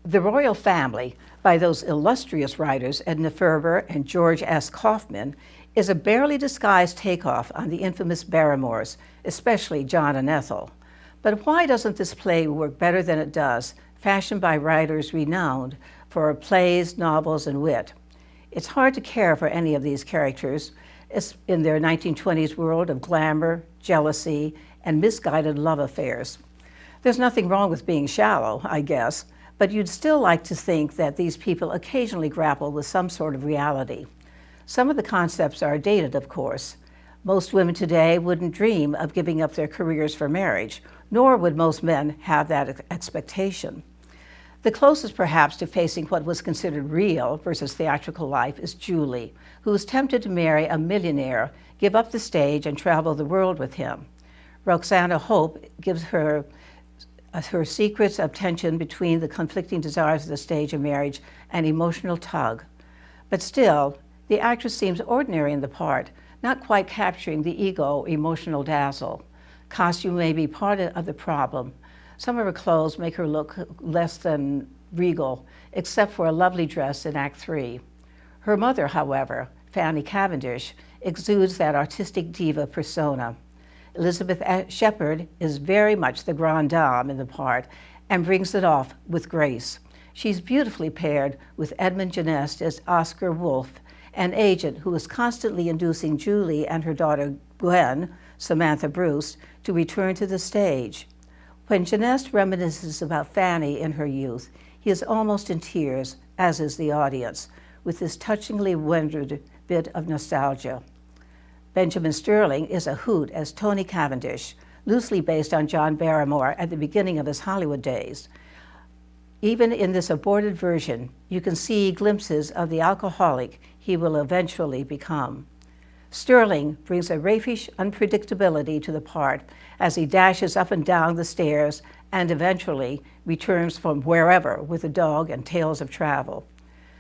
The Royal Family, by those illustrious writers Edna Ferber and George S. Kaufman, is a barely disguised takeoff on the infamous Barrymores, especially John and Ethel. But why doesn't this play work better than it does, fashioned by writers renowned for plays, novels, and wit? It's hard to care for any of these characters in their 1920s world of glamour, jealousy, and misguided love affairs. There's nothing wrong with being shallow, I guess, but you'd still like to think that these people occasionally grapple with some sort of reality. Some of the concepts are dated, of course. Most women today wouldn't dream of giving up their careers for marriage, nor would most men have that expectation. The closest, perhaps, to facing what was considered real versus theatrical life is Julie, who was tempted to marry a millionaire, give up the stage, and travel the world with him. Roxana Hope gives her secrets of tension between the conflicting desires of the stage and marriage an emotional tug. But still, the actress seems ordinary in the part, not quite capturing the ego emotional dazzle. Costume may be part of the problem. Some of her clothes make her look less than regal, except for a lovely dress in Act 3. Her mother, however, Fanny Cavendish, exudes that artistic diva persona. Elizabeth Shepard is very much the grande dame in the part and brings it off with grace. She's beautifully paired with Edmund Genest as Oscar Wolfe, an agent who is constantly inducing Julie and her daughter Gwen, Samantha Bruce, to return to the stage. When Genest reminisces about Fanny in her youth, he is almost in tears, as is the audience, with this touchingly rendered bit of nostalgia. Benjamin Sterling is a hoot as Tony Cavendish, loosely based on John Barrymore at the beginning of his Hollywood days. Even in this aborted version, you can see glimpses of the alcoholic he will eventually become. Sterling brings a raffish unpredictability to the part as he dashes up and down the stairs and eventually returns from wherever with a dog and tales of travel.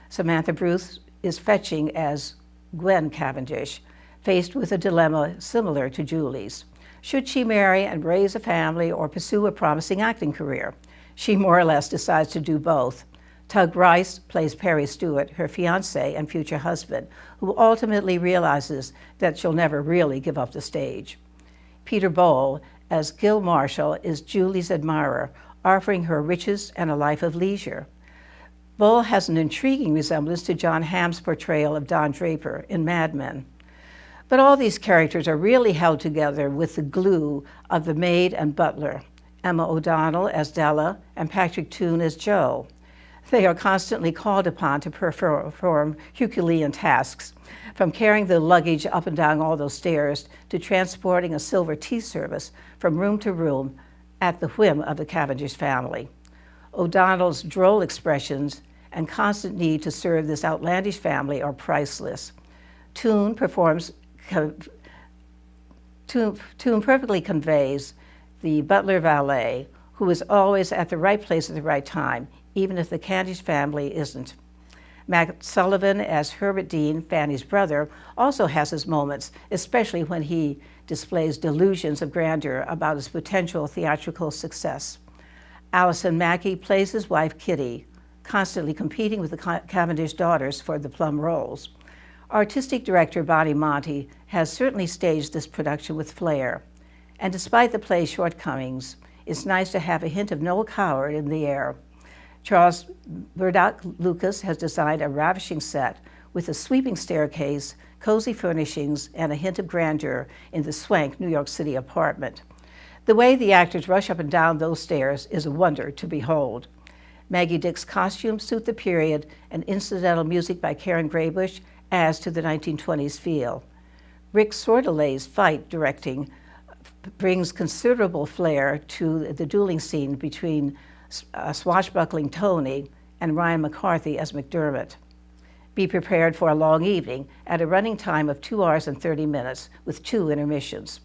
Samantha Bruce is fetching as Gwen Cavendish, faced with a dilemma similar to Julie's. Should she marry and raise a family or pursue a promising acting career? She more or less decides to do both. Tug Rice plays Perry Stewart, her fiancé and future husband, who ultimately realizes that she'll never really give up the stage. Peter Boal, as Gil Marshall, is Julie's admirer, offering her riches and a life of leisure. Boal has an intriguing resemblance to John Hamm's portrayal of Don Draper in Mad Men. But all these characters are really held together with the glue of the maid and butler, Emma O'Donnell as Della and Patrick Toon as Joe. They are constantly called upon to perform Herculean tasks, from carrying the luggage up and down all those stairs to transporting a silver tea service from room to room at the whim of the Cavendish family. O'Donnell's droll expressions and constant need to serve this outlandish family are priceless. Toon perfectly conveys the butler valet, who is always at the right place at the right time, even if the Cavendish family isn't. Matt Sullivan as Herbert Dean, Fanny's brother, also has his moments, especially when he displays delusions of grandeur about his potential theatrical success. Allison Mackey plays his wife Kitty, constantly competing with the Cavendish daughters for the plum roles. Artistic director Bonnie Monty has certainly staged this production with flair, and despite the play's shortcomings, it's nice to have a hint of Noel Coward in the air. Charles Murdoch Lucas has designed a ravishing set with a sweeping staircase, cozy furnishings, and a hint of grandeur in the swank New York City apartment. The way the actors rush up and down those stairs is a wonder to behold. Maggie Dick's costumes suit the period, and incidental music by Karen Graybush adds to the 1920s feel. Rick Sordelay's fight directing brings considerable flair to the dueling scene between swashbuckling Tony and Ryan McCarthy as McDermott. Be prepared for a long evening at a running time of 2 hours and 30 minutes with 2 intermissions.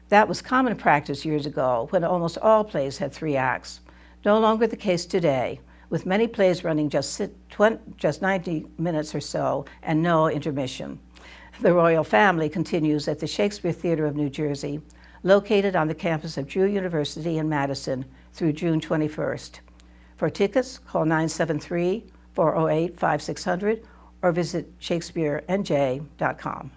That was common practice years ago when almost all plays had 3 acts. No longer the case today, with many plays running just 90 minutes or so and no intermission. The Royal Family continues at the Shakespeare Theater of New Jersey, located on the campus of Drew University in Madison through June 21st. For tickets, call 973-408-5600 or visit shakespearenj.com.